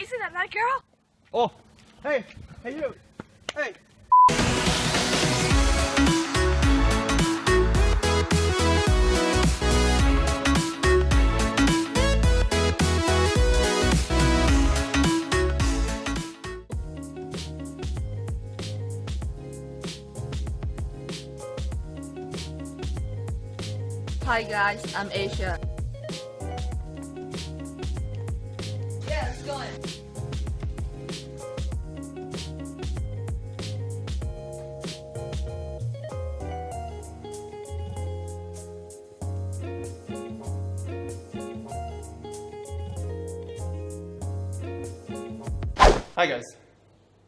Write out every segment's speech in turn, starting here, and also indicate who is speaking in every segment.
Speaker 1: Isn't that girl?
Speaker 2: Oh, hey you, hey.
Speaker 1: Hi guys, I'm Asia. Yeah, let's go in.
Speaker 2: Hi guys.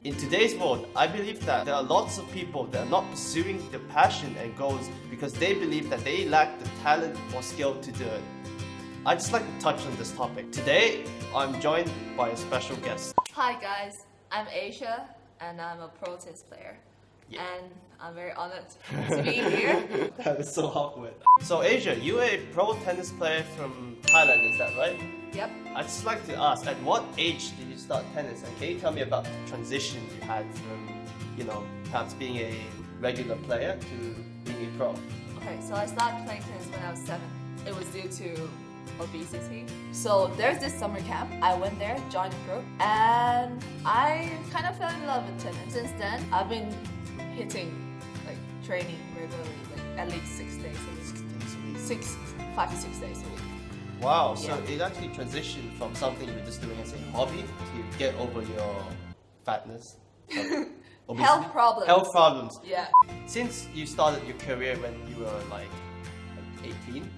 Speaker 2: In today's world, I believe that there are lots of people that are not pursuing their passion and goals because they believe that they lack the talent or skill to do it. I'd just like to touch on this topic. Today, I'm joined by a special guest.
Speaker 1: Hi guys, I'm Asia and I'm a pro tennis player.
Speaker 2: Yeah.
Speaker 1: And I'm very honored to be here.
Speaker 2: That was so awkward. So Asia, you're a pro tennis player from Thailand, is that right?
Speaker 1: Yep.
Speaker 2: I'd just like to ask, at what age did you start tennis? And can you tell me about the transition you had from, perhaps being a regular player to being a pro?
Speaker 1: Okay, so I started playing tennis when I was 7. It was due to obesity. So there's this summer camp. I went there, joined a group, and I kind of fell in love with tennis. Since then, I've been hitting, training regularly, at least 6 days a week. 5 to 6 days a week.
Speaker 2: Wow, so
Speaker 1: Yeah.
Speaker 2: it actually transitioned from something you were just doing as a hobby to get over your fatness. Obesity.
Speaker 1: Health problems.
Speaker 2: Health problems.
Speaker 1: Yeah.
Speaker 2: Since you started your career when you were like 18,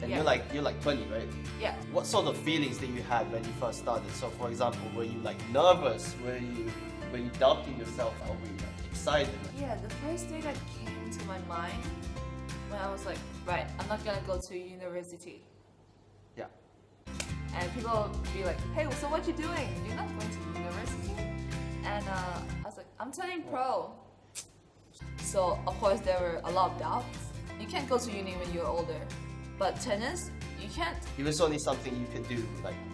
Speaker 2: and
Speaker 1: Yeah.
Speaker 2: you're like 20, right?
Speaker 1: Yeah.
Speaker 2: What sort of feelings did you have when you first started? So for example, were you nervous? Were you doubting yourself? Or were you excited?
Speaker 1: Yeah, the first thing that came to my mind when I was like, right, I'm not gonna go to university.
Speaker 2: Yeah.
Speaker 1: And people would be like, hey, so what you doing? You're not going to university? And I was like, I'm turning pro. So of course there were a lot of doubts. You can't go to uni when you're older, but tennis, you can't.
Speaker 2: It was only something you could do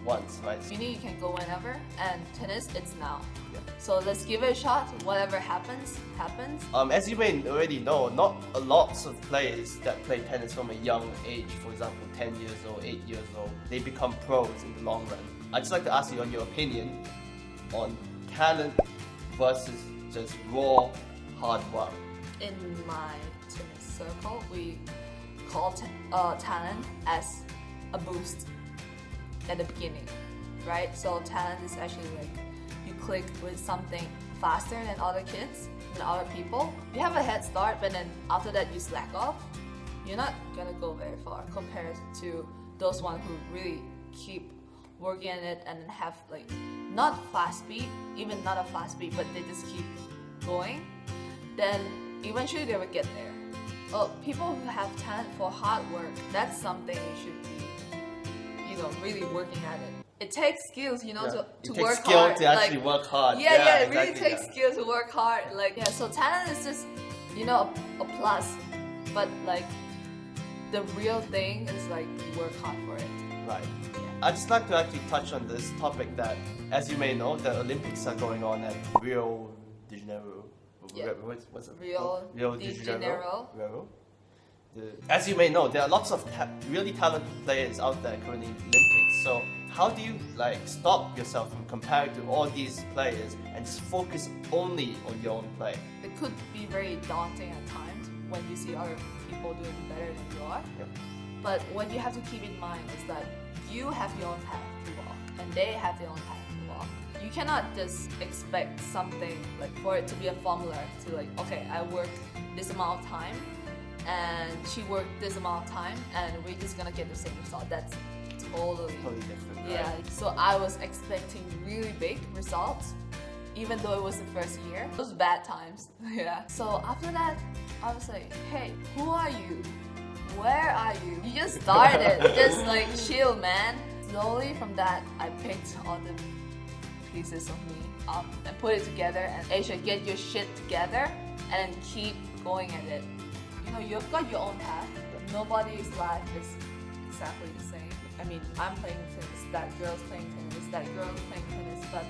Speaker 2: once, right?
Speaker 1: Uni you can go whenever, and tennis, it's now.
Speaker 2: Yeah.
Speaker 1: So let's give it a shot. Whatever happens, happens.
Speaker 2: As you may already know, not a lot of players that play tennis from a young age, for example 10 years old, 8 years old, they become pros in the long run. I'd just like to ask you on your opinion on talent versus just raw hard work.
Speaker 1: In my tennis circle, we call talent as a boost at the beginning, right? So talent is actually you click with something faster than other kids, than other people. You have a head start, but then after that you slack off. You're not gonna go very far compared to those ones who really keep working at it and have not fast speed, even not a fast speed, but they just keep going. Then eventually they will get there. People who have talent for hard work, that's something you should be, really working at it. It takes skills, to work hard.
Speaker 2: It takes skill to actually work hard.
Speaker 1: Yeah, it
Speaker 2: exactly,
Speaker 1: really takes skill to work hard. So talent is just, a plus, but the real thing is you work hard for it.
Speaker 2: Right.
Speaker 1: Yeah.
Speaker 2: I'd just like to actually touch on this topic that, as you may know, the Olympics are going on at Rio de Janeiro.
Speaker 1: Yeah.
Speaker 2: What's it?
Speaker 1: Rio de Janeiro.
Speaker 2: As you may know, there are lots of really talented players out there currently in the Olympics. So how do you stop yourself from comparing to all these players and just focus only on your own play?
Speaker 1: It could be very daunting at times when you see other people doing better than you are.
Speaker 2: Yep.
Speaker 1: But what you have to keep in mind is that you have your own path to walk and they have their own path to walk. You cannot just expect something for it to be a formula to okay, I work this amount of time and she worked this amount of time and we're just gonna get the same result. That's totally
Speaker 2: different. Right?
Speaker 1: Yeah, so I was expecting really big results even though it was the first year. It was bad times. Yeah. So after that, I was like, hey, who are you? Where are you? You just started. Just chill, man. Slowly from that, I picked all the pieces of me up and put it together. And Asia, get your shit together and keep going at it. You've got your own path. Nobody's life is exactly the same. I mean, I'm playing tennis that girls playing tennis, that girls playing tennis, but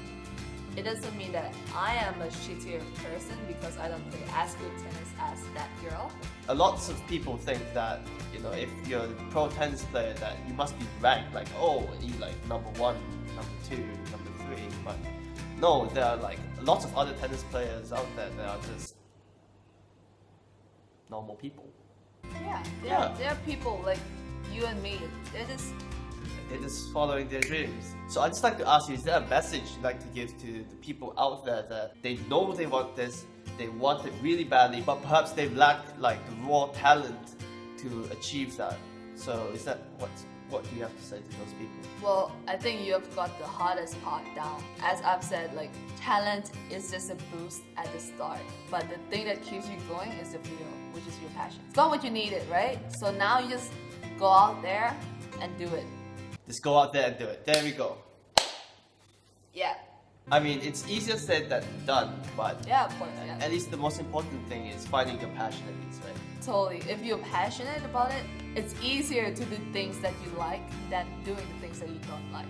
Speaker 1: it doesn't mean that I am a shittier person because I don't play as good tennis as that girl.
Speaker 2: A lot of people think that, you know, if you're a pro tennis player, that you must be ranked like, oh, you like number 1, number 2, number 3. But no, there are like lots of other tennis players out there that are just normal people.
Speaker 1: Yeah, there are people like you and me.
Speaker 2: They're just following their dreams. So I'd just like to ask you, is there a message you'd like to give to the people out there that they know they want this, they want it really badly, but perhaps they lack like the raw talent to achieve that? So is that what do you have to say to those people?
Speaker 1: Well, I think you have got the hardest part down. As I've said, like talent is just a boost at the start, but the thing that keeps you going is the feel, which is your passion. It's not what you needed, right? So now you just go out there and do it.
Speaker 2: Just go out there and do it. There we go.
Speaker 1: Yeah.
Speaker 2: I mean, it's easier said than done, but
Speaker 1: Yeah, of course. Yeah.
Speaker 2: at least the most important thing is finding your passion at least, right?
Speaker 1: Totally. If you're passionate about it, it's easier to do things that you like than doing the things that you don't like.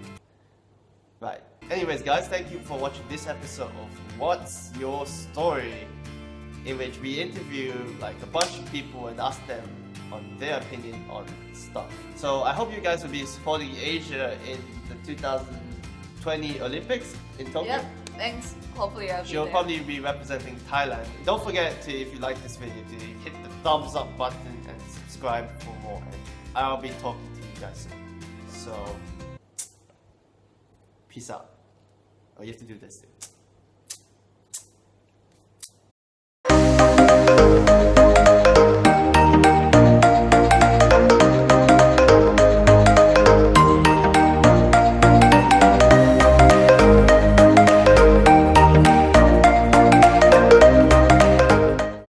Speaker 2: Right. Anyways, guys, thank you for watching this episode of What's Your Story, in which we interview like a bunch of people and ask them on their opinion on stuff. So I hope you guys will be supporting Asia in the 2020 Olympics in Tokyo.
Speaker 1: Yep. Thanks. Hopefully I'll be
Speaker 2: She'll
Speaker 1: there.
Speaker 2: probably be representing Thailand. Don't forget to, if you like this video, to hit the thumbs up button and subscribe for more. And I'll be talking to you guys soon. So, peace out. Oh, you have to do this too.